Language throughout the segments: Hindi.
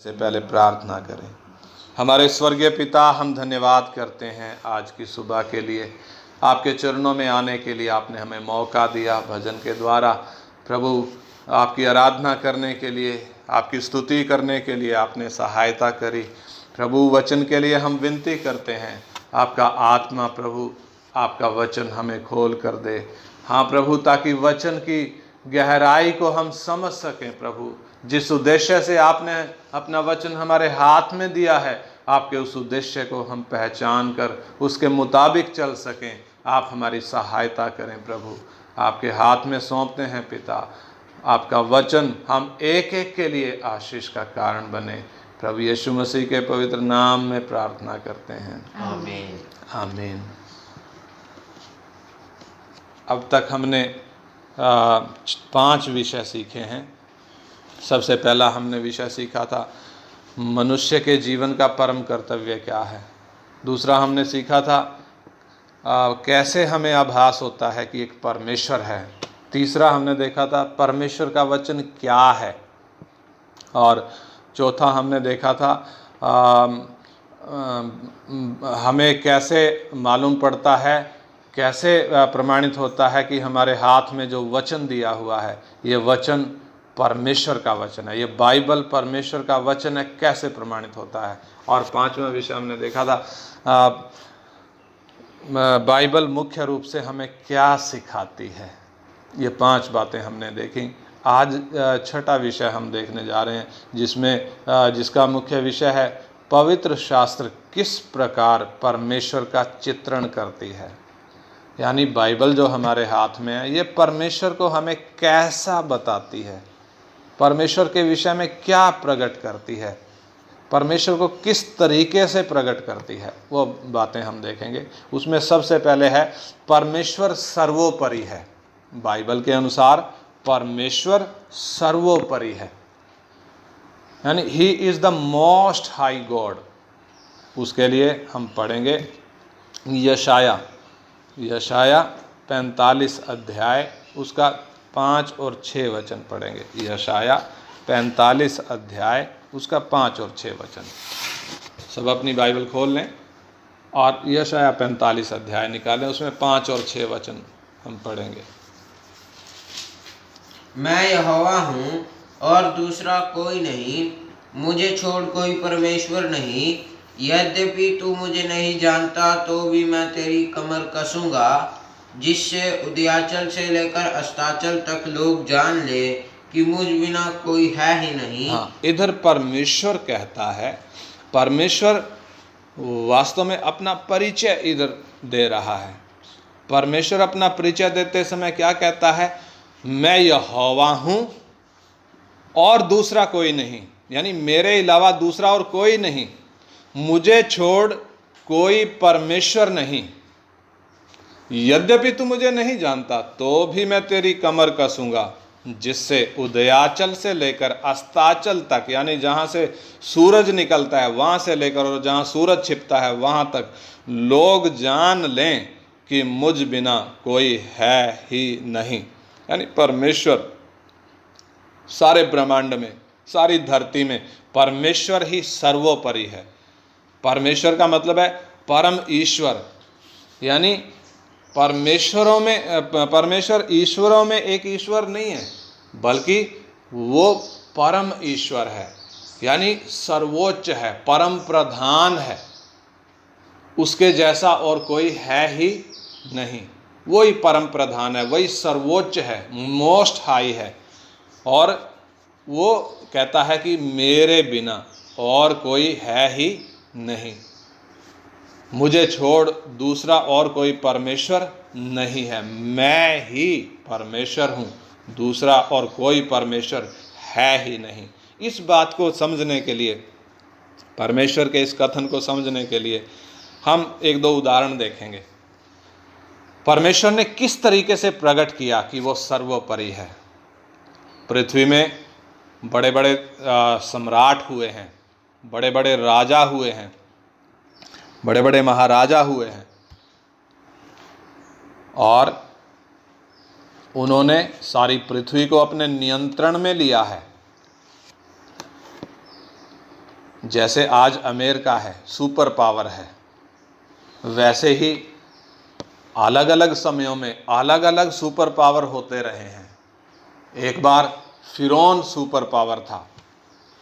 से पहले प्रार्थना करें। हमारे स्वर्गीय पिता, हम धन्यवाद करते हैं आज की सुबह के लिए, आपके चरणों में आने के लिए आपने हमें मौका दिया। भजन के द्वारा प्रभु आपकी आराधना करने के लिए, आपकी स्तुति करने के लिए आपने सहायता करी। प्रभु वचन के लिए हम विनती करते हैं, आपका आत्मा प्रभु आपका वचन हमें खोल कर दे। हाँ प्रभु, ताकि वचन की गहराई को हम समझ सकें। प्रभु, जिस उद्देश्य से आपने अपना वचन हमारे हाथ में दिया है, आपके उस उद्देश्य को हम पहचान कर उसके मुताबिक चल सकें। आप हमारी सहायता करें प्रभु, आपके हाथ में सौंपते हैं पिता। आपका वचन हम एक एक के लिए आशीष का कारण बने। प्रभु यीशु मसीह के पवित्र नाम में प्रार्थना करते हैं, आमीन। आमीन। अब तक हमने 5 विषय सीखे हैं। सबसे पहला हमने विषय सीखा था मनुष्य के जीवन का परम कर्तव्य क्या है। दूसरा हमने सीखा था कैसे हमें आभास होता है कि एक परमेश्वर है। तीसरा हमने देखा था परमेश्वर का वचन क्या है। और चौथा हमने देखा था हमें कैसे मालूम पड़ता है, कैसे प्रमाणित होता है कि हमारे हाथ में जो वचन दिया हुआ है, ये वचन परमेश्वर का वचन है, ये बाइबल परमेश्वर का वचन है, कैसे प्रमाणित होता है। और 5वां विषय हमने देखा था बाइबल मुख्य रूप से हमें क्या सिखाती है। ये 5 बातें हमने देखी। आज 6ठा विषय हम देखने जा रहे हैं, जिसका मुख्य विषय है पवित्र शास्त्र किस प्रकार परमेश्वर का चित्रण करती है। यानी बाइबल जो हमारे हाथ में है, ये परमेश्वर को हमें कैसा बताती है, परमेश्वर के विषय में क्या प्रकट करती है, परमेश्वर को किस तरीके से प्रकट करती है, वो बातें हम देखेंगे। उसमें सबसे पहले है परमेश्वर सर्वोपरि है। बाइबल के अनुसार परमेश्वर सर्वोपरि है, यानी he is the most high God. उसके लिए हम पढ़ेंगे यशाया 45 अध्याय, उसका 5 और 6 वचन पढ़ेंगे। यशाया 45 अध्याय, उसका 5 और 6 वचन। सब अपनी बाइबल खोल लें और यशाया 45 अध्याय निकालें, उसमें 5 और 6 वचन हम पढ़ेंगे। मैं यहोवा हूँ और दूसरा कोई नहीं, मुझे छोड़ कोई परमेश्वर नहीं। यद्यपि तू मुझे नहीं जानता तो भी मैं तेरी कमर कसूंगा, जिससे उदयाचल से लेकर अस्ताचल तक लोग जान ले कि मुझ बिना कोई है ही नहीं। हाँ, इधर परमेश्वर कहता है, परमेश्वर वास्तव में अपना परिचय इधर दे रहा है। परमेश्वर अपना परिचय देते समय क्या कहता है? मैं यहोवा हूँ और दूसरा कोई नहीं, यानी मेरे अलावा दूसरा और कोई नहीं, मुझे छोड़ कोई परमेश्वर नहीं। यद्यपि तू मुझे नहीं जानता तो भी मैं तेरी कमर कसूंगा, जिससे उदयाचल से लेकर अस्ताचल तक, यानी जहाँ से सूरज निकलता है वहाँ से लेकर और जहाँ सूरज छिपता है वहाँ तक लोग जान लें कि मुझ बिना कोई है ही नहीं। यानी परमेश्वर सारे ब्रह्मांड में, सारी धरती में परमेश्वर ही सर्वोपरि है। परमेश्वर का मतलब है परम ईश्वर, यानी परमेश्वर ईश्वरों में एक ईश्वर नहीं है, बल्कि वो परम ईश्वर है, यानी सर्वोच्च है, परम प्रधान है। उसके जैसा और कोई है ही नहीं। वही परम प्रधान है, वही सर्वोच्च है, मोस्ट हाई है। और वो कहता है कि मेरे बिना और कोई है ही नहीं, मुझे छोड़ दूसरा और कोई परमेश्वर नहीं है, मैं ही परमेश्वर हूँ, दूसरा और कोई परमेश्वर है ही नहीं। इस बात को समझने के लिए, परमेश्वर के इस कथन को समझने के लिए हम 1-2 उदाहरण देखेंगे। परमेश्वर ने किस तरीके से प्रकट किया कि वो सर्वोपरि है। पृथ्वी में बड़े बड़े सम्राट हुए हैं, बड़े बड़े राजा हुए हैं, बड़े बड़े महाराजा हुए हैं, और उन्होंने सारी पृथ्वी को अपने नियंत्रण में लिया है। जैसे आज अमेरिका है, सुपर पावर है, वैसे ही अलग अलग समयों में अलग अलग सुपर पावर होते रहे हैं। एक बार फिरौन सुपर पावर था,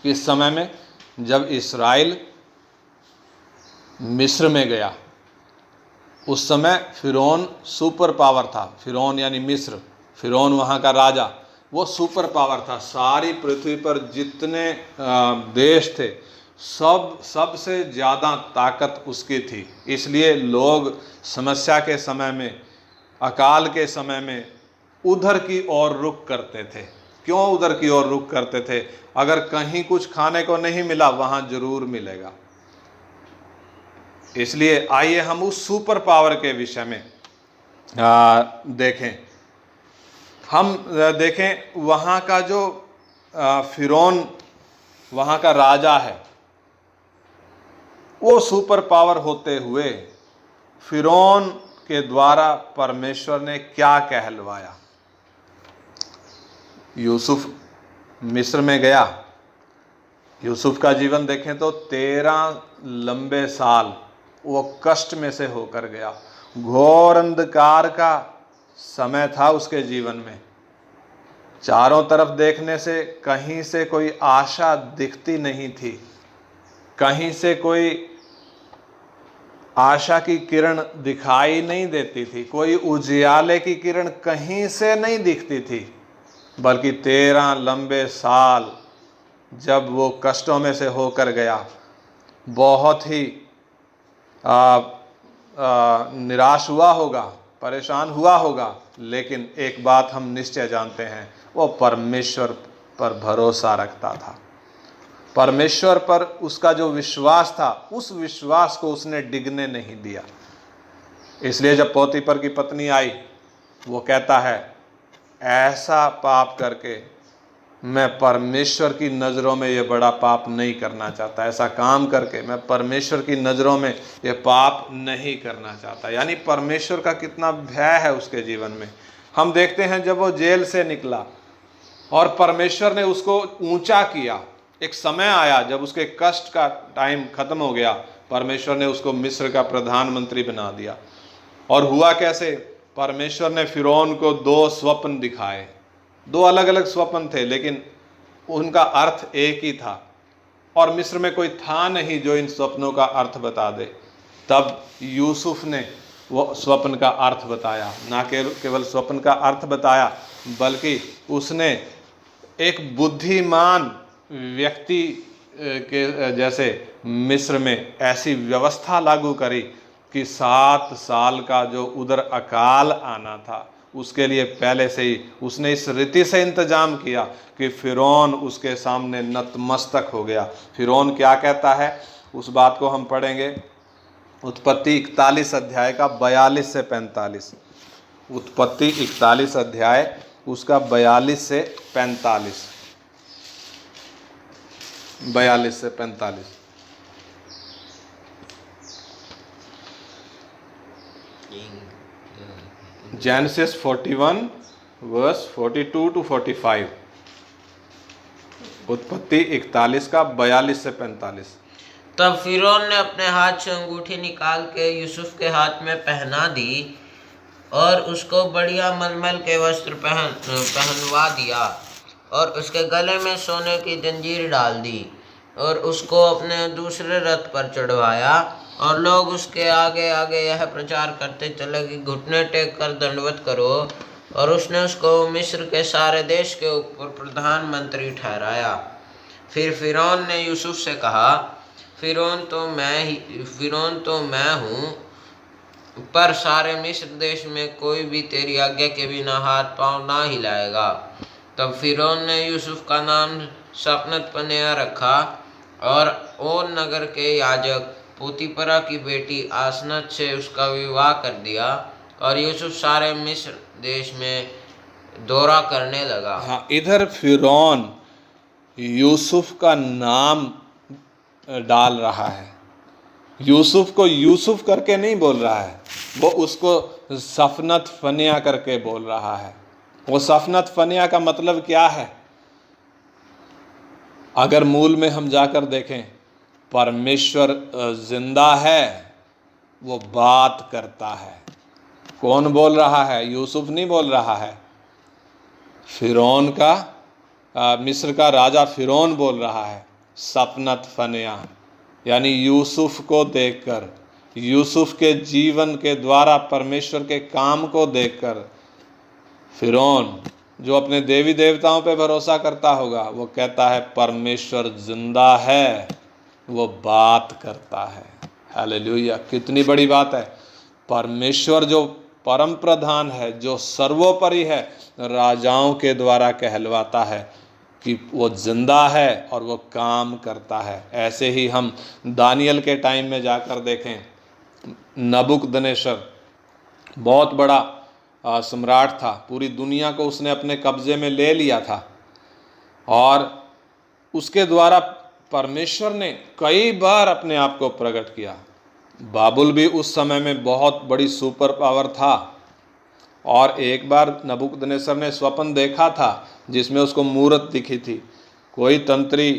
किस समय में? जब इस्राएल मिस्र में गया, उस समय फिरौन सुपर पावर था। फिरौन यानी मिस्र, फिरौन वहाँ का राजा, वो सुपर पावर था। सारी पृथ्वी पर जितने देश थे, सबसे ज़्यादा ताकत उसकी थी। इसलिए लोग समस्या के समय में, अकाल के समय में उधर की ओर रुख करते थे। क्यों उधर की ओर रुख करते थे? अगर कहीं कुछ खाने को नहीं मिला, वहाँ जरूर मिलेगा। इसलिए आइए हम उस सुपर पावर के विषय में देखें। हम देखें वहाँ का जो फिरौन वहाँ का राजा है, वो सुपर पावर होते हुए फिरौन के द्वारा परमेश्वर ने क्या कहलवाया। यूसुफ मिस्र में गया। यूसुफ का जीवन देखें तो 13 लंबे साल वो कष्ट में से होकर गया। घोर अंधकार का समय था उसके जीवन में। चारों तरफ देखने से कहीं से कोई आशा दिखती नहीं थी, कहीं से कोई आशा की किरण दिखाई नहीं देती थी, कोई उजियाले की किरण कहीं से नहीं दिखती थी। बल्कि 13 लंबे साल जब वो कष्टों में से होकर गया, बहुत ही निराश हुआ होगा, परेशान हुआ होगा, लेकिन एक बात हम निश्चय जानते हैं, वो परमेश्वर पर भरोसा रखता था। परमेश्वर पर उसका जो विश्वास था, उस विश्वास को उसने डिगने नहीं दिया। इसलिए जब पोतीफर की पत्नी आई, वो कहता है, ऐसा पाप करके मैं परमेश्वर की नज़रों में ये बड़ा पाप नहीं करना चाहता, ऐसा काम करके मैं परमेश्वर की नज़रों में ये पाप नहीं करना चाहता। यानी परमेश्वर का कितना भय है उसके जीवन में। हम देखते हैं जब वो जेल से निकला और परमेश्वर ने उसको ऊंचा किया, एक समय आया जब उसके कष्ट का टाइम खत्म हो गया, परमेश्वर ने उसको मिस्र का प्रधानमंत्री बना दिया। और हुआ कैसे? परमेश्वर ने फिरौन को 2 स्वप्न दिखाए। 2 अलग अलग स्वप्न थे, लेकिन उनका अर्थ एक ही था, और मिस्र में कोई था नहीं जो इन स्वप्नों का अर्थ बता दे। तब यूसुफ ने वो स्वप्न का अर्थ बताया। ना केवल स्वप्न का अर्थ बताया, बल्कि उसने एक बुद्धिमान व्यक्ति के जैसे मिस्र में ऐसी व्यवस्था लागू करी कि 7 साल का जो उधर अकाल आना था, उसके लिए पहले से ही उसने इस रीति से इंतजाम किया कि फिरौन उसके सामने नतमस्तक हो गया। फिरौन क्या कहता है, उस बात को हम पढ़ेंगे। उत्पत्ति 41 अध्याय का 42 से 45। उत्पत्ति 41 अध्याय उसका 42 से 45। 42 से 45। Genesis 41 verse 42 to 45। उत्पत्ति 41 का 42 से 45। तब फिरौन ने अपने हाथ से अंगूठी निकाल के यूसुफ के हाथ में पहना दी और उसको बढ़िया मलमल के वस्त्र पहनवा दिया और उसके गले में सोने की जंजीर डाल दी और उसको अपने दूसरे रथ पर चढ़वाया। और लोग उसके आगे आगे यह प्रचार करते चले कि घुटने टेक कर दंडवत करो। और उसने उसको मिस्र के सारे देश के ऊपर प्रधानमंत्री ठहराया। फिर फिरौन ने यूसुफ से कहा, फिरौन तो मैं हूँ, पर सारे मिस्र देश में कोई भी तेरी आज्ञा के बिना हाथ पांव ना हिलाएगा। तब फिरौन ने यूसुफ का नाम सपनत-पनेह रखा और ओन नगर के याजक पोतीफरा की बेटी आसनत से उसका विवाह कर दिया। और यूसुफ सारे मिस्र देश में दौरा करने लगा। हाँ, इधर फिरौन यूसुफ का नाम डाल रहा है। यूसुफ को यूसुफ करके नहीं बोल रहा है, वो उसको सफनत-पनेह करके बोल रहा है। वो सफनत-पनेह का मतलब क्या है? अगर मूल में हम जाकर देखें परमेश्वर जिंदा है, वो बात करता है। कौन बोल रहा है? यूसुफ नहीं बोल रहा है, फिरौन का मिस्र का राजा फिरौन बोल रहा है। सपनत फनिया, यानी यूसुफ को देखकर, यूसुफ के जीवन के द्वारा परमेश्वर के काम को देखकर फिरौन जो अपने देवी देवताओं पे भरोसा करता होगा, वो कहता है परमेश्वर जिंदा है, वो बात करता है। हालेलुया! कितनी बड़ी बात है। परमेश्वर जो परम प्रधान है, जो सर्वोपरि है, राजाओं के द्वारा कहलवाता है कि वो जिंदा है और वो काम करता है। ऐसे ही हम दानियल के टाइम में जाकर देखें, नबूकदनेस्सर बहुत बड़ा सम्राट था, पूरी दुनिया को उसने अपने कब्जे में ले लिया था और उसके द्वारा परमेश्वर ने कई बार अपने आप को प्रकट किया। बाबुल भी उस समय में बहुत बड़ी सुपर पावर था और एक बार नबूकदनेस्सर ने स्वप्न देखा था जिसमें उसको मूर्त दिखी थी। कोई तंत्री,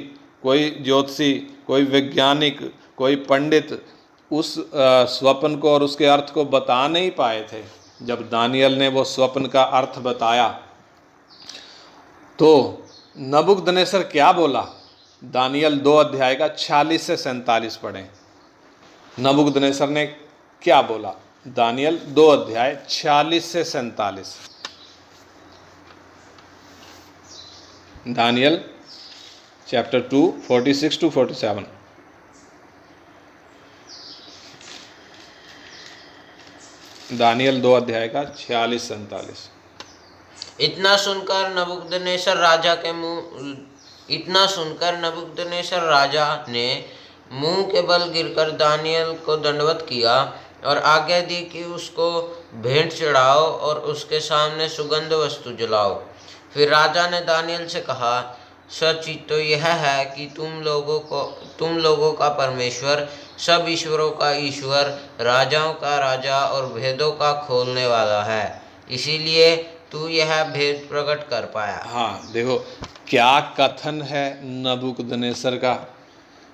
कोई ज्योतिषी, कोई वैज्ञानिक, कोई पंडित उस स्वप्न को और उसके अर्थ को बता नहीं पाए थे। जब दानियल ने वो स्वप्न का अर्थ बताया तो नबूकदनेस्सर क्या बोला? दानियल 2 अध्याय का 46 से 47 पढ़ें। नबूकदनेस्सर ने क्या बोला? दानियल 2 अध्याय 46 से 47। Daniel chapter 2 46 to 47। दानियल 2 अध्याय का 46-47। इतना सुनकर नबूकदनेस्सर राजा ने मुंह के बल गिरकर दानियल को दंडवत किया और आज्ञा दी कि उसको भेंट चढ़ाओ और उसके सामने सुगंध वस्तु जलाओ। फिर राजा ने दानियल से कहा, सच तो यह है कि तुम लोगों का परमेश्वर, सब ईश्वरों का ईश्वर, राजाओं का राजा और भेदों का खोलने वाला है, इसीलिए तू यह भेद प्रकट कर पाया। हाँ, देखो क्या कथन है नबूकदनेस्सर का।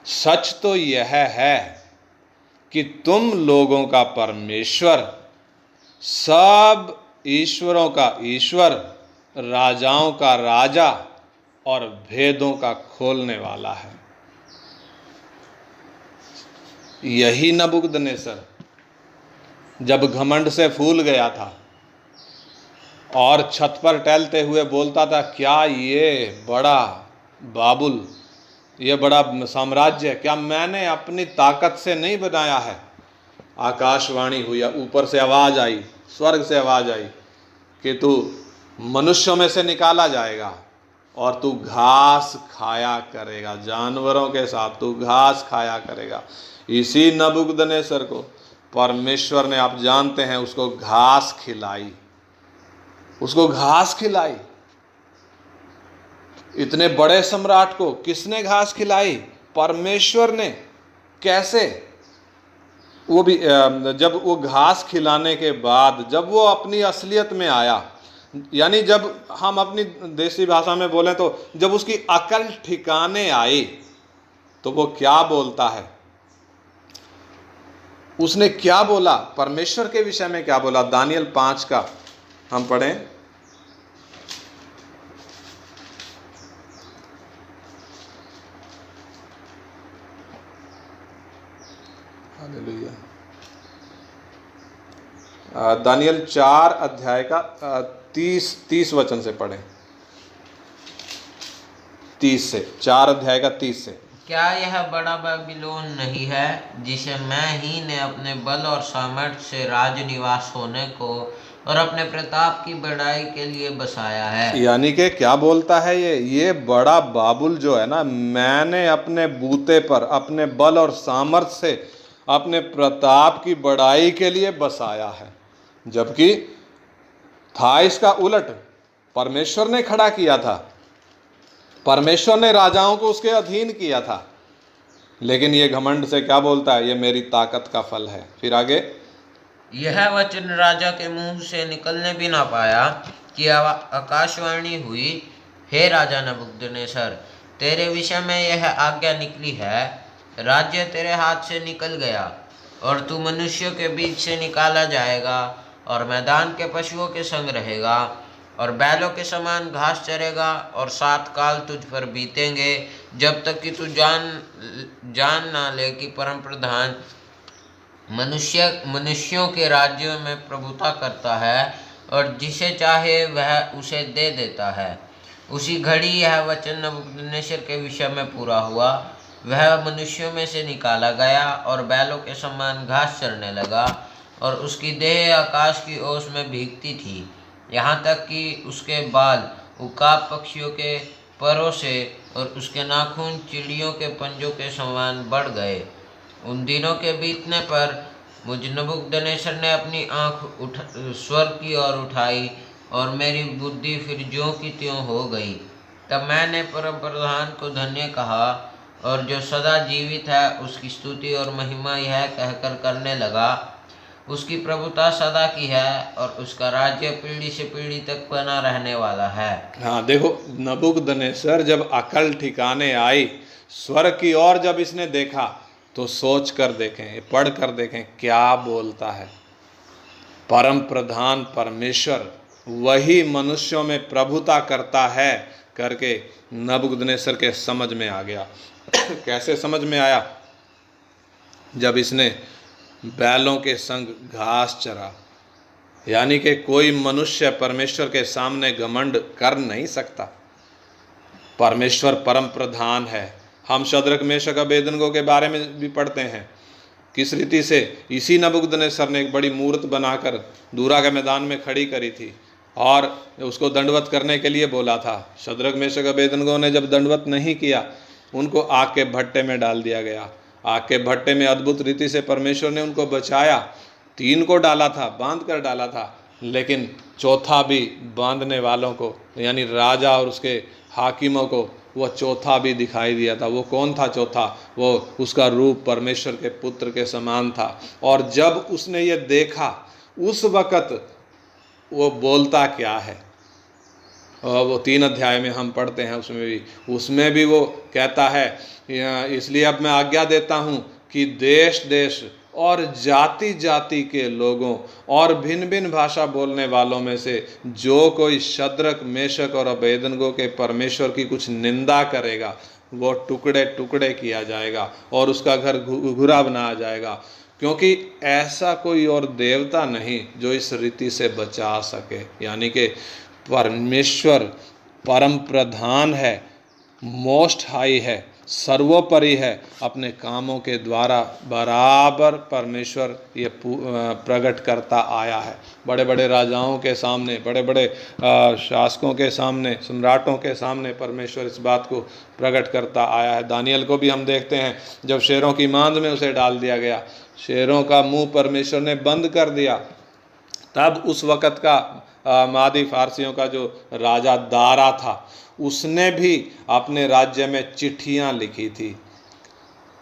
सच तो यह है कि तुम लोगों का परमेश्वर, सब ईश्वरों का ईश्वर, राजाओं का राजा और भेदों का खोलने वाला है। यही नबूकदनेस्सर जब घमंड से फूल गया था और छत पर टहलते हुए बोलता था, क्या ये बड़ा बाबुल, ये बड़ा साम्राज्य क्या मैंने अपनी ताकत से नहीं बनाया है? आकाशवाणी हुई, ऊपर से आवाज़ आई, स्वर्ग से आवाज़ आई कि तू मनुष्यों में से निकाला जाएगा और तू घास खाया करेगा, जानवरों के साथ तू घास खाया करेगा। इसी नबूकदनेस्सर को परमेश्वर ने, आप जानते हैं, उसको घास खिलाई, उसको घास खिलाई। इतने बड़े सम्राट को किसने घास खिलाई? परमेश्वर ने। कैसे? वो भी जब वो घास खिलाने के बाद जब वो अपनी असलियत में आया, यानी जब हम अपनी देसी भाषा में बोलें तो जब उसकी अकल ठिकाने आई, तो वो क्या बोलता है? उसने क्या बोला? परमेश्वर के विषय में क्या बोला? दानियल 5 का हम पढ़ें। हालेलुया। दानियल 4 अध्याय का 30 वचन से पढ़ें। 30 से, 4 अध्याय का 30 से। क्या यह बड़ा बाबिलोन नहीं है जिसे मैं ही ने अपने बल और सामर्थ्य से राजनिवास होने को और अपने प्रताप की बढ़ाई के लिए बसाया है? यानी कि क्या बोलता है ये बड़ा बाबुल जो है ना, मैंने अपने बूते पर, अपने बल और सामर्थ्य से, अपने प्रताप की बढ़ाई के लिए बसाया है। जबकि था इसका उलट, परमेश्वर ने खड़ा किया था, परमेश्वर ने राजाओं को उसके अधीन किया था। लेकिन ये घमंड से क्या बोलता है? ये मेरी ताकत का फल है। फिर आगे, यह वचन राजा के मुंह से निकलने भी ना पाया कि आकाशवाणी हुई, हे राजा नबूकदनेस्सर, तेरे विषय में यह आज्ञा निकली है, राज्य तेरे हाथ से निकल गया और तू मनुष्यों के बीच से निकाला जाएगा और मैदान के पशुओं के संग रहेगा और बैलों के समान घास चरेगा और 7 काल तुझ पर बीतेंगे जब तक कि तू जान ना ले कि परम प्रधान मनुष्यों के राज्यों में प्रभुता करता है और जिसे चाहे वह उसे दे देता है। उसी घड़ी यह वचन नबूकदनेस्सर के विषय में पूरा हुआ। वह मनुष्यों में से निकाला गया और बैलों के समान घास चरने लगा और उसकी देह आकाश की ओस में भीगती थी, यहाँ तक कि उसके बाल उकाब पक्षियों के परों से और उसके नाखून चिड़ियों के पंजों के समान बढ़ गए। उन दिनों के बीतने पर मुझ नबूकदनेस्सर ने अपनी आँख स्वर्ग की ओर उठाई और मेरी बुद्धि फिर ज्यों की त्यों हो गई। तब मैंने परम प्रधान को धन्य कहा और जो सदा जीवित है उसकी स्तुति और महिमा यह कहकर करने लगा, उसकी प्रभुता सदा की है और उसका राज्य पीढ़ी से पीढ़ी तक बना रहने वाला है। हाँ देखो, नबूकदनेस्सर जब अकल ठिकाने आई, स्वर्ग की ओर जब इसने देखा तो सोच कर देखें, पढ़ कर देखें क्या बोलता है। परम प्रधान परमेश्वर वही मनुष्यों में प्रभुता करता है करके नबूकदनेस्सर के समझ में आ गया। कैसे समझ में आया? जब इसने बैलों के संग घास चरा, यानी कि कोई मनुष्य परमेश्वर के सामने घमंड कर नहीं सकता। परमेश्वर परम प्रधान है। हम शद्रक मेशक अबेदनगो के बारे में भी पढ़ते हैं किस रीति से इसी नबूकदनेस्सर ने एक बड़ी मूर्त बनाकर दूरा के मैदान में खड़ी करी थी और उसको दंडवत करने के लिए बोला था। शद्रक मेशक अबेदनगो ने जब दंडवत नहीं किया, उनको आग के भट्टे में डाल दिया गया। आग के भट्टे में अद्भुत रीति से परमेश्वर ने उनको बचाया। 3 को डाला था, बांध कर डाला था, लेकिन चौथा भी बांधने वालों को, यानी राजा और उसके हाकिमों को वो चौथा भी दिखाई दिया था। वो कौन था चौथा? वो उसका रूप परमेश्वर के पुत्र के समान था। और जब उसने ये देखा, उस वक़्त वो बोलता क्या है? और वो 3 अध्याय में हम पढ़ते हैं, उसमें भी वो कहता है, इसलिए अब मैं आज्ञा देता हूँ कि देश देश और जाति जाति के लोगों और भिन्न भिन्न भाषा बोलने वालों में से जो कोई शद्रक मेशक और अबेदनगो के परमेश्वर की कुछ निंदा करेगा, वो टुकड़े टुकड़े किया जाएगा और उसका घर घुरा बनाया जाएगा, क्योंकि ऐसा कोई और देवता नहीं जो इस रीति से बचा सके। यानी कि परमेश्वर परम प्रधान है, मोस्ट हाई है, सर्वोपरि है। अपने कामों के द्वारा बराबर परमेश्वर ये प्रकट करता आया है। बड़े बड़े राजाओं के सामने, बड़े बड़े शासकों के सामने, सम्राटों के सामने परमेश्वर इस बात को प्रकट करता आया है। दानियल को भी हम देखते हैं, जब शेरों की मांद में उसे डाल दिया गया, शेरों का मुंह परमेश्वर ने बंद कर दिया, तब उस वक़्त का मादी फारसियों का जो राजा दारा था, उसने भी अपने राज्य में चिट्ठियाँ लिखी थी।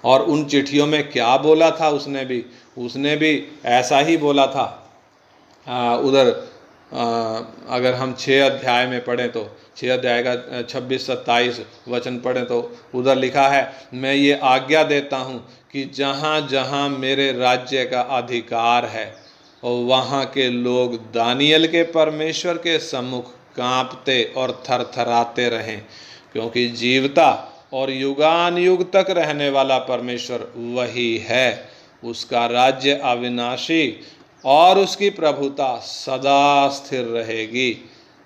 और उन चिट्ठियों में क्या बोला था? उसने भी ऐसा ही बोला था। उधर अगर हम 6 अध्याय में पढ़ें तो 6 अध्याय का 26-27 वचन पढ़ें तो उधर लिखा है, मैं ये आज्ञा देता हूँ कि जहाँ जहाँ मेरे राज्य का अधिकार है और वहाँ के लोग दानियल के परमेश्वर के सम्मुख कांपते और थरथराते रहें, क्योंकि जीवता और युगान युग तक रहने वाला परमेश्वर वही है। उसका राज्य अविनाशी और उसकी प्रभुता सदा स्थिर रहेगी।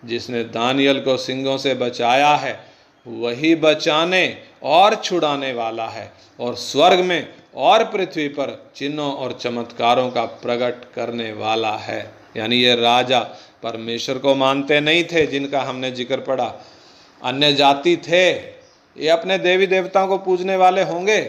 जिसने दानियल को सिंहों से बचाया है, वही बचाने और छुड़ाने वाला है और स्वर्ग में और पृथ्वी पर चिन्हों और चमत्कारों का प्रकट करने वाला है। यानी ये राजा परमेश्वर को मानते नहीं थे, जिनका हमने जिक्र पढ़ा। अन्य जाति थे, ये अपने देवी देवताओं को पूजने वाले होंगे,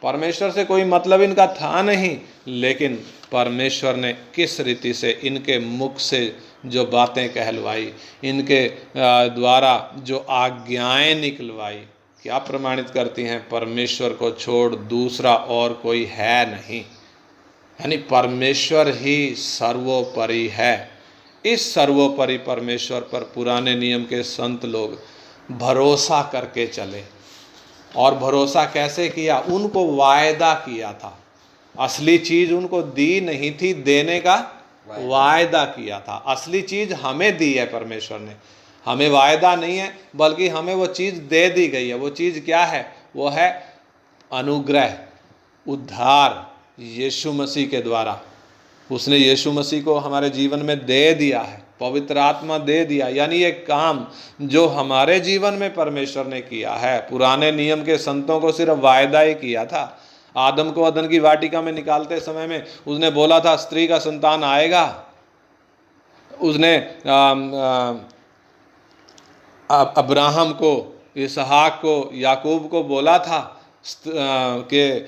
परमेश्वर से कोई मतलब इनका था नहीं। लेकिन परमेश्वर ने किस रीति से इनके मुख से जो बातें कहलवाई, इनके द्वारा जो आज्ञाएं निकलवाई, क्या प्रमाणित करती हैं? परमेश्वर को छोड़ दूसरा और कोई है नहीं। यानी परमेश्वर ही सर्वोपरि है। इस सर्वोपरि परमेश्वर पर पुराने नियम के संत लोग भरोसा करके चले। और भरोसा कैसे किया? उनको वायदा किया था, असली चीज उनको दी नहीं थी, देने का वायदा किया था। असली चीज हमें दी है परमेश्वर ने, हमें वायदा नहीं है, बल्कि हमें वो चीज दे दी गई है। वो चीज क्या है? वो है अनुग्रह, उद्धार यीशु मसीह के द्वारा। उसने यीशु मसीह को हमारे जीवन में दे दिया है, पवित्र आत्मा दे दिया। यानी ये काम जो हमारे जीवन में परमेश्वर ने किया है, पुराने नियम के संतों को सिर्फ वायदा ही किया था। आदम को अदन की वाटिका में निकालते समय में उसने बोला था स्त्री का संतान आएगा। उसने अब्राहम को, इसहाक को, याकूब को बोला था कि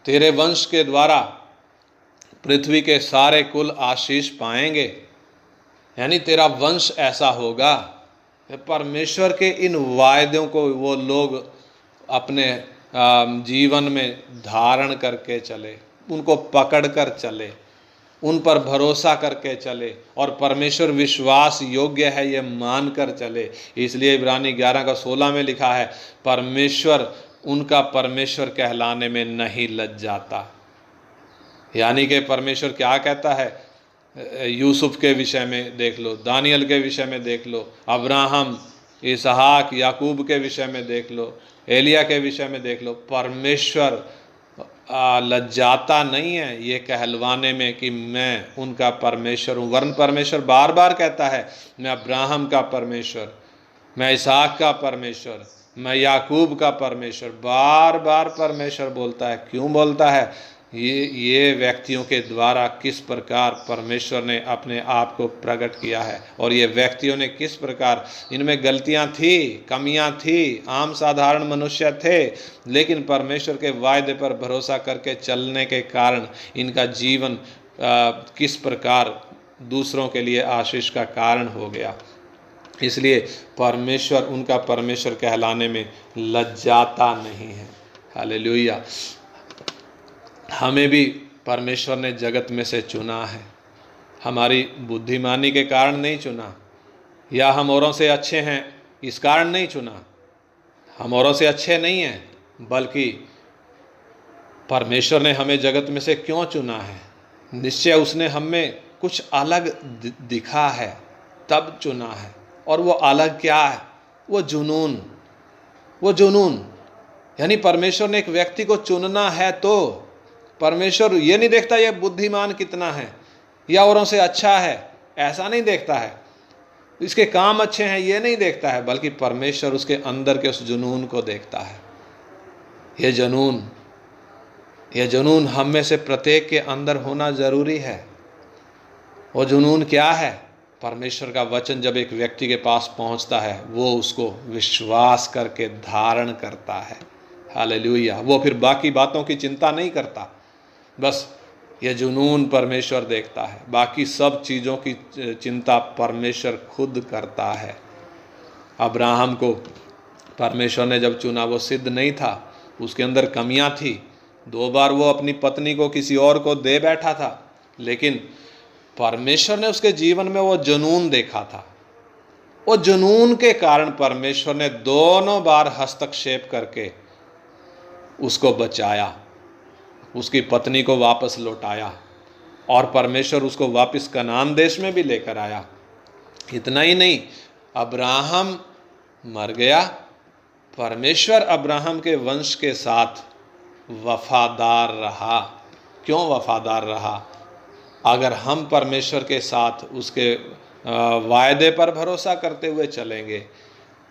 तेरे वंश के द्वारा पृथ्वी के सारे कुल आशीष पाएंगे, यानी तेरा वंश ऐसा होगा। परमेश्वर के इन वायदों को वो लोग अपने जीवन में धारण करके चले, उनको पकड़ कर चले, उन पर भरोसा करके चले, और परमेश्वर विश्वास योग्य है ये मान कर चले। इसलिए इब्रानी 11:16 में लिखा है, परमेश्वर उनका परमेश्वर कहलाने में नहीं लज्जाता। यानी कि परमेश्वर क्या कहता है? यूसुफ के विषय में देख लो, दानियल के विषय में देख लो, अब्राहम, इसहाक, याकूब के विषय में देख लो, एलिया के विषय में देख लो। परमेश्वर लज्जाता नहीं है ये कहलवाने में कि मैं उनका परमेश्वर हूँ। वरन परमेश्वर बार बार कहता है, मैं अब्राहम का परमेश्वर, मैं इसहाक का परमेश्वर, मैं याकूब का परमेश्वर। बार बार परमेश्वर बोलता है। क्यों बोलता है? ये व्यक्तियों के द्वारा किस प्रकार परमेश्वर ने अपने आप को प्रकट किया है, और ये व्यक्तियों ने किस प्रकार, इनमें गलतियां थी, कमियां थी, आम साधारण मनुष्य थे, लेकिन परमेश्वर के वायदे पर भरोसा करके चलने के कारण इनका जीवन किस प्रकार दूसरों के लिए आशीष का कारण हो गया। इसलिए परमेश्वर उनका परमेश्वर कहलाने में लज्जाता नहीं है। हालेलुया। हमें भी परमेश्वर ने जगत में से चुना है, हमारी बुद्धिमानी के कारण नहीं चुना, या हम औरों से अच्छे हैं इस कारण नहीं चुना। हम औरों से अच्छे नहीं हैं, बल्कि परमेश्वर ने हमें जगत में से क्यों चुना है? निश्चय उसने हमें कुछ अलग दिखा है तब चुना है। और वो अलग क्या है? वो जुनून। यानी परमेश्वर ने एक व्यक्ति को चुनना है तो परमेश्वर ये नहीं देखता ये बुद्धिमान कितना है या औरों से अच्छा है, ऐसा नहीं देखता है, इसके काम अच्छे हैं ये नहीं देखता है, बल्कि परमेश्वर उसके अंदर के उस जुनून को देखता है। ये जुनून हम में से प्रत्येक के अंदर होना जरूरी है। वो जुनून क्या है? परमेश्वर का वचन जब एक व्यक्ति के पास पहुंचता है, वो उसको विश्वास करके धारण करता है। हालेलुया। वो फिर बाकी बातों की चिंता नहीं करता, बस ये जुनून परमेश्वर देखता है। बाकी सब चीज़ों की चिंता परमेश्वर खुद करता है। अब्राहम को परमेश्वर ने जब चुना, वो सिद्ध नहीं था, उसके अंदर कमियां थी। 2 बार वो अपनी पत्नी को किसी और को दे बैठा था, लेकिन परमेश्वर ने उसके जीवन में वो जुनून देखा था। वो जुनून के कारण परमेश्वर ने दोनों बार हस्तक्षेप करके उसको बचाया, उसकी पत्नी को वापस लौटाया, और परमेश्वर उसको वापस कनान देश में भी लेकर आया। इतना ही नहीं, अब्राहम मर गया, परमेश्वर अब्राहम के वंश के साथ वफादार रहा। क्यों वफादार रहा? अगर हम परमेश्वर के साथ उसके वायदे पर भरोसा करते हुए चलेंगे,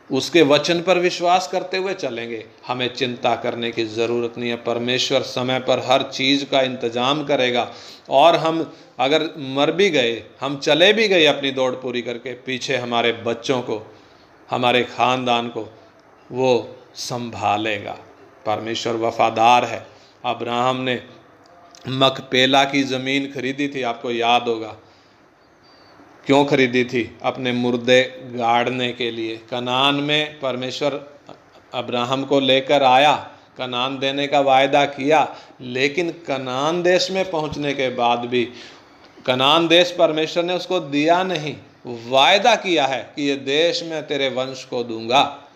उसके वचन पर विश्वास करते हुए चलेंगे, हमें चिंता करने की ज़रूरत नहीं है। परमेश्वर समय पर हर चीज़ का इंतज़ाम करेगा। और हम अगर मर भी गए, हम चले भी गए अपनी दौड़ पूरी करके, पीछे हमारे बच्चों को, हमारे ख़ानदान को वो संभालेगा। परमेश्वर वफादार है। अब्राहम ने मकपेला की ज़मीन खरीदी थी, आपको याद होगा। क्यों खरीदी थी? अपने मुर्दे गाड़ने के लिए। कनान में परमेश्वर अब्राहम को लेकर आया, कनान देने का वायदा किया, लेकिन कनान देश में पहुंचने के बाद भी कनान देश परमेश्वर ने उसको दिया नहीं। वायदा किया है कि ये देश मैं तेरे वंश को दूंगा।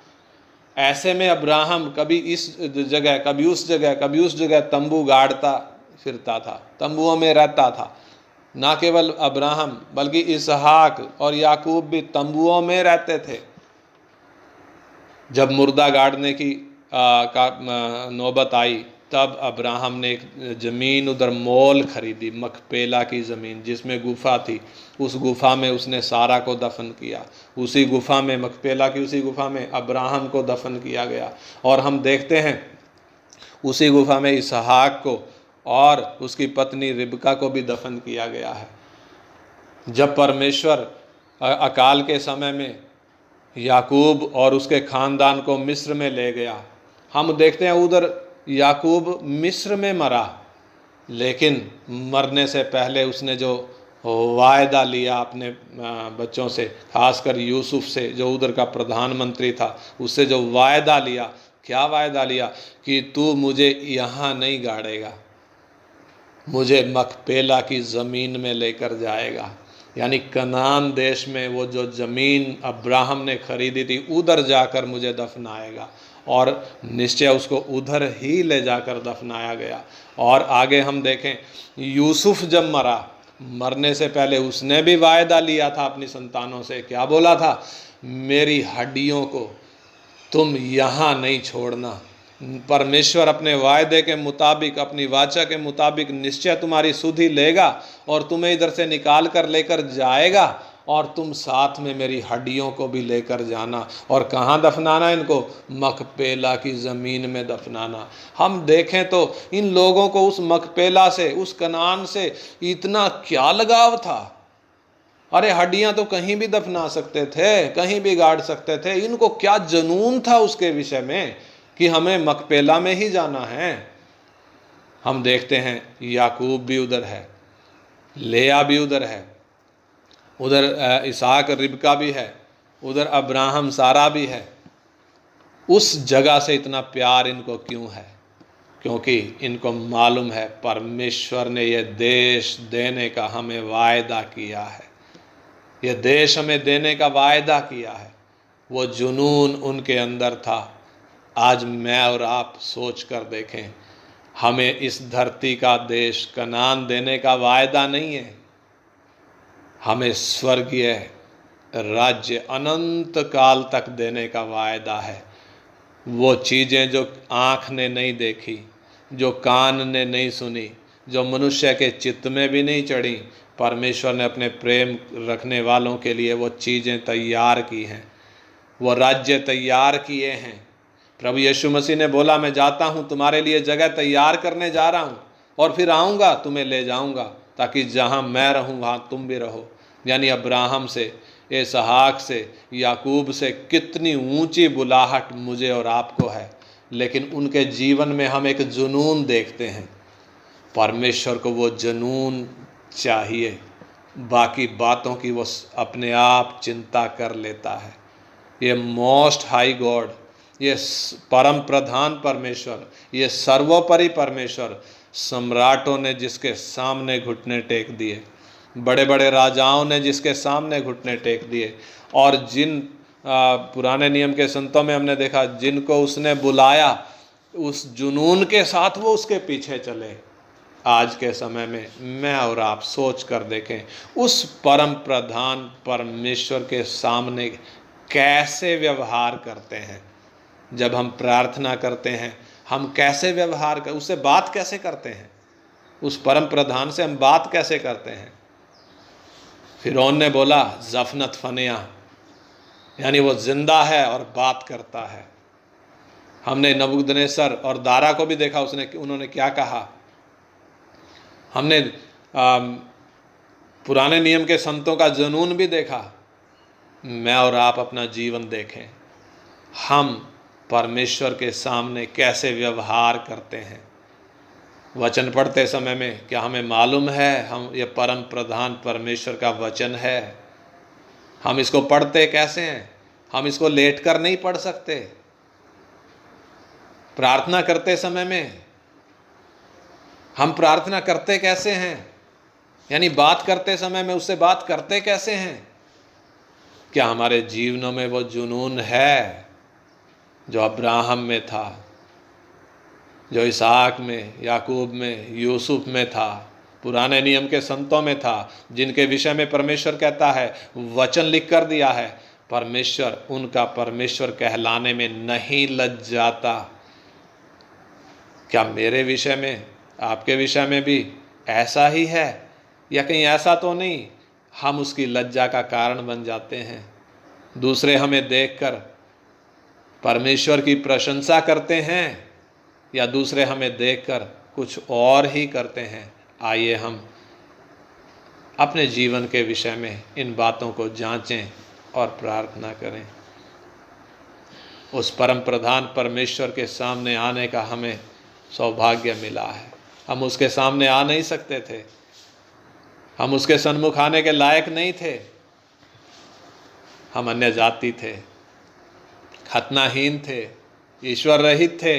ऐसे में अब्राहम कभी इस जगह, कभी उस जगह, कभी उस जगह तंबू गाड़ता फिरता था, तंबुओं में रहता था। ना केवल अब्राहम बल्कि इसहाक और याकूब भी तंबुओं में रहते थे। जब मुर्दा गाड़ने की नौबत आई, तब अब्राहम ने एक ज़मीन उधर मोल खरीदी, मकपेला की ज़मीन, जिसमें गुफा थी। उस गुफा में उसने सारा को दफन किया। उसी गुफा में, मकपेला की उसी गुफा में अब्राहम को दफन किया गया। और हम देखते हैं उसी गुफा में इसहाक को और उसकी पत्नी रिबका को भी दफन किया गया है। जब परमेश्वर अकाल के समय में याकूब और उसके ख़ानदान को मिस्र में ले गया, हम देखते हैं उधर याकूब मिस्र में मरा, लेकिन मरने से पहले उसने जो वायदा लिया अपने बच्चों से, खासकर यूसुफ से जो उधर का प्रधानमंत्री था, उससे जो वायदा लिया, क्या वायदा लिया कि तू मुझे यहाँ नहीं गाड़ेगा, मुझे मकपेला की ज़मीन में लेकर जाएगा। यानी कनान देश में वो जो ज़मीन अब्राहम ने खरीदी थी, उधर जाकर मुझे दफनाएगा। और निश्चय उसको उधर ही ले जाकर दफनाया गया। और आगे हम देखें, यूसुफ जब मरा, मरने से पहले उसने भी वायदा लिया था अपनी संतानों से। क्या बोला था? मेरी हड्डियों को तुम यहाँ नहीं छोड़ना। परमेश्वर अपने वायदे के मुताबिक, अपनी वाचा के मुताबिक निश्चय तुम्हारी सुधि लेगा और तुम्हें इधर से निकाल कर लेकर जाएगा, और तुम साथ में मेरी हड्डियों को भी लेकर जाना। और कहाँ दफनाना इनको? मकपेला की ज़मीन में दफनाना। हम देखें तो इन लोगों को उस मकपेला से, उस कनान से इतना क्या लगाव था। अरे हड्डियां तो कहीं भी दफना सकते थे, कहीं भी गाड़ सकते थे। इनको क्या जुनून था उसके विषय में कि हमें मकपेला में ही जाना है। हम देखते हैं याकूब भी उधर है, लेया भी उधर है, उधर इसहाक रिबका भी है, उधर अब्राहम सारा भी है। उस जगह से इतना प्यार इनको क्यों है? क्योंकि इनको मालूम है परमेश्वर ने यह देश देने का हमें वायदा किया है, यह देश हमें देने का वायदा किया है। वो जुनून उनके अंदर था। आज मैं और आप सोच कर देखें, हमें इस धरती का देश कनान देने का वायदा नहीं है, हमें स्वर्गीय राज्य अनंत काल तक देने का वायदा है। वो चीज़ें जो आँख ने नहीं देखी, जो कान ने नहीं सुनी, जो मनुष्य के चित्त में भी नहीं चढ़ी, परमेश्वर ने अपने प्रेम रखने वालों के लिए वो चीज़ें तैयार की हैं, वो राज्य तैयार किए हैं। प्रभु यीशु मसीह ने बोला, मैं जाता हूँ, तुम्हारे लिए जगह तैयार करने जा रहा हूँ, और फिर आऊँगा, तुम्हें ले जाऊँगा, ताकि जहाँ मैं रहूँ वहाँ तुम भी रहो। यानी अब्राहम से, इसहाक से, याकूब से कितनी ऊंची बुलाहट मुझे और आपको है, लेकिन उनके जीवन में हम एक जुनून देखते हैं। परमेश्वर को वो जुनून चाहिए, बाकी बातों की वो अपने आप चिंता कर लेता है। ये मोस्ट हाई गॉड, ये परम प्रधान परमेश्वर, ये सर्वोपरि परमेश्वर, सम्राटों ने जिसके सामने घुटने टेक दिए, बड़े बड़े राजाओं ने जिसके सामने घुटने टेक दिए, और जिन पुराने नियम के संतों में हमने देखा जिनको उसने बुलाया, उस जुनून के साथ वो उसके पीछे चले। आज के समय में मैं और आप सोच कर देखें, उस परम प्रधान परमेश्वर के सामने कैसे व्यवहार करते हैं। जब हम प्रार्थना करते हैं, हम कैसे व्यवहार कर, उससे बात कैसे करते हैं, उस परम प्रधान से हम बात कैसे करते हैं। फिरौन ने बोला ज़फ़नत फ़निया, यानी वो जिंदा है और बात करता है। हमने नबूकदनेस्सर और दारा को भी देखा, उन्होंने क्या कहा। हमने पुराने नियम के संतों का जुनून भी देखा। मैं और आप अपना जीवन देखें, हम परमेश्वर के सामने कैसे व्यवहार करते हैं। वचन पढ़ते समय में क्या हमें मालूम है हम ये परम प्रधान परमेश्वर का वचन है? हम इसको पढ़ते कैसे हैं? हम इसको लेट कर नहीं पढ़ सकते। प्रार्थना करते समय में हम प्रार्थना करते कैसे हैं? यानी बात करते समय में उससे बात करते कैसे हैं? क्या हमारे जीवनों में वो जुनून है? जो अब्राहम में था, जो इसहाक में, याकूब में, यूसुफ में था, पुराने नियम के संतों में था, जिनके विषय में परमेश्वर कहता है, वचन लिख कर दिया है, परमेश्वर उनका परमेश्वर कहलाने में नहीं लज्जाता। क्या मेरे विषय में, आपके विषय में भी ऐसा ही है, या कहीं ऐसा तो नहीं हम उसकी लज्जा का कारण बन जाते हैं? दूसरे हमें देखकर परमेश्वर की प्रशंसा करते हैं या दूसरे हमें देखकर कुछ और ही करते हैं? आइए हम अपने जीवन के विषय में इन बातों को जांचें और प्रार्थना करें। उस परम प्रधान परमेश्वर के सामने आने का हमें सौभाग्य मिला है। हम उसके सामने आ नहीं सकते थे, हम उसके सन्मुख आने के लायक नहीं थे। हम अन्य जाति थे, खतनाहीन थे, ईश्वर रहित थे,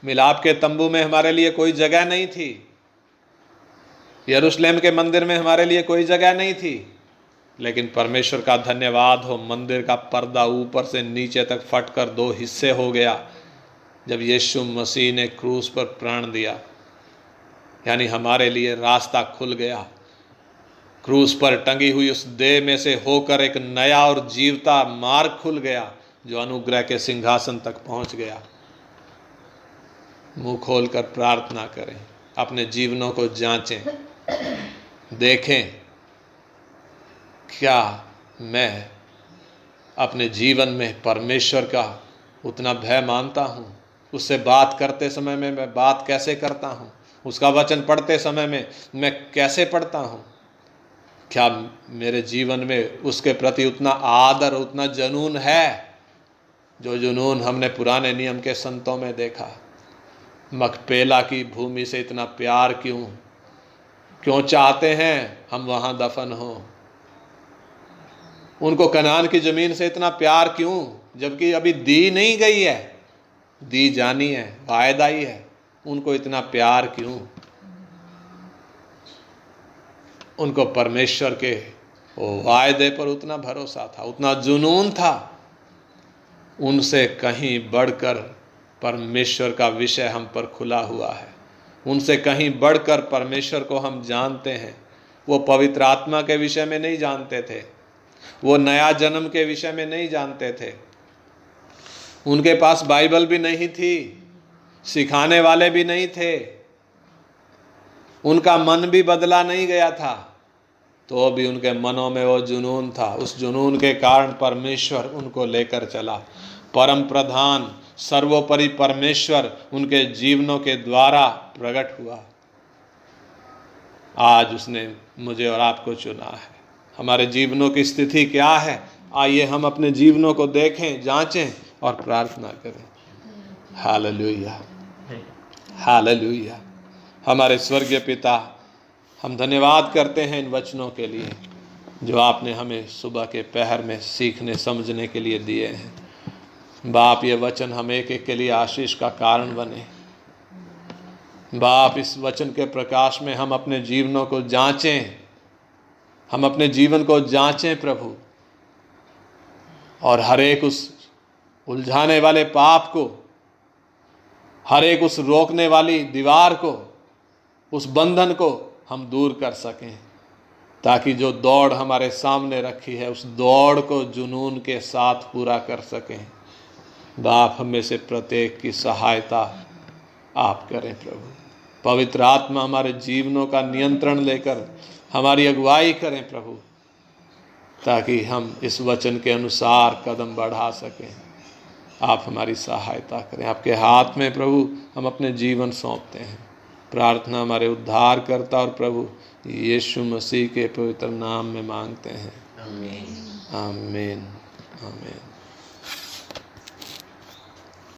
मिलाप के तंबू में हमारे लिए कोई जगह नहीं थी, यरूशलेम के मंदिर में हमारे लिए कोई जगह नहीं थी। लेकिन परमेश्वर का धन्यवाद हो, मंदिर का पर्दा ऊपर से नीचे तक फटकर 2 हिस्से हो गया जब यीशु मसीह ने क्रूस पर प्राण दिया। यानी हमारे लिए रास्ता खुल गया। क्रूस पर टंगी हुई उस देह में से होकर एक नया और जीवता मार्ग खुल गया जो अनुग्रह के सिंहासन तक पहुंच गया। मुंह खोलकर प्रार्थना करें, अपने जीवनों को जांचें, देखें क्या मैं अपने जीवन में परमेश्वर का उतना भय मानता हूँ? उससे बात करते समय में मैं बात कैसे करता हूँ? उसका वचन पढ़ते समय में मैं कैसे पढ़ता हूँ? क्या मेरे जीवन में उसके प्रति उतना आदर, उतना जुनून है जो जुनून हमने पुराने नियम के संतों में देखा? मकपेला की भूमि से इतना प्यार क्यों चाहते हैं हम वहाँ दफन हों? उनको कनान की ज़मीन से इतना प्यार क्यों, जबकि अभी दी नहीं गई है, दी जानी है, वायदा ही है। उनको इतना प्यार क्यों? उनको परमेश्वर के वो वायदे पर उतना भरोसा था, उतना जुनून था। उनसे कहीं बढ़कर परमेश्वर का विषय हम पर खुला हुआ है। उनसे कहीं बढ़कर परमेश्वर को हम जानते हैं। वो पवित्र आत्मा के विषय में नहीं जानते थे, वो नया जन्म के विषय में नहीं जानते थे। उनके पास बाइबल भी नहीं थी, सिखाने वाले भी नहीं थे, उनका मन भी बदला नहीं गया था, तो भी उनके मनों में वो जुनून था। उस जुनून के कारण परमेश्वर उनको लेकर चला। परम प्रधान सर्वोपरि परमेश्वर उनके जीवनों के द्वारा प्रकट हुआ। आज उसने मुझे और आपको चुना है। हमारे जीवनों की स्थिति क्या है? आइए हम अपने जीवनों को देखें, जांचें और प्रार्थना करें। Hallelujah, hallelujah. हमारे स्वर्गीय पिता, हम धन्यवाद करते हैं इन वचनों के लिए जो आपने हमें सुबह के पहर में सीखने समझने के लिए दिए हैं। बाप, ये वचन हम एक एक के लिए आशीष का कारण बने। बाप, इस वचन के प्रकाश में हम अपने जीवनों को जांचें, हम अपने जीवन को जांचें प्रभु, और हर एक उस उलझाने वाले पाप को, हर एक उस रोकने वाली दीवार को, उस बंधन को हम दूर कर सकें, ताकि जो दौड़ हमारे सामने रखी है उस दौड़ को जुनून के साथ पूरा कर सकें। बाप, हमें से प्रत्येक की सहायता आप करें प्रभु। पवित्र आत्मा हमारे जीवनों का नियंत्रण लेकर हमारी अगुवाई करें प्रभु, ताकि हम इस वचन के अनुसार कदम बढ़ा सकें। आप हमारी सहायता करें। आपके हाथ में प्रभु हम अपने जीवन सौंपते हैं। प्रार्थना हमारे उद्धारकर्ता और प्रभु यीशु मसीह के पवित्र नाम में मांगते हैं। आमीन, आमीन, आमीन।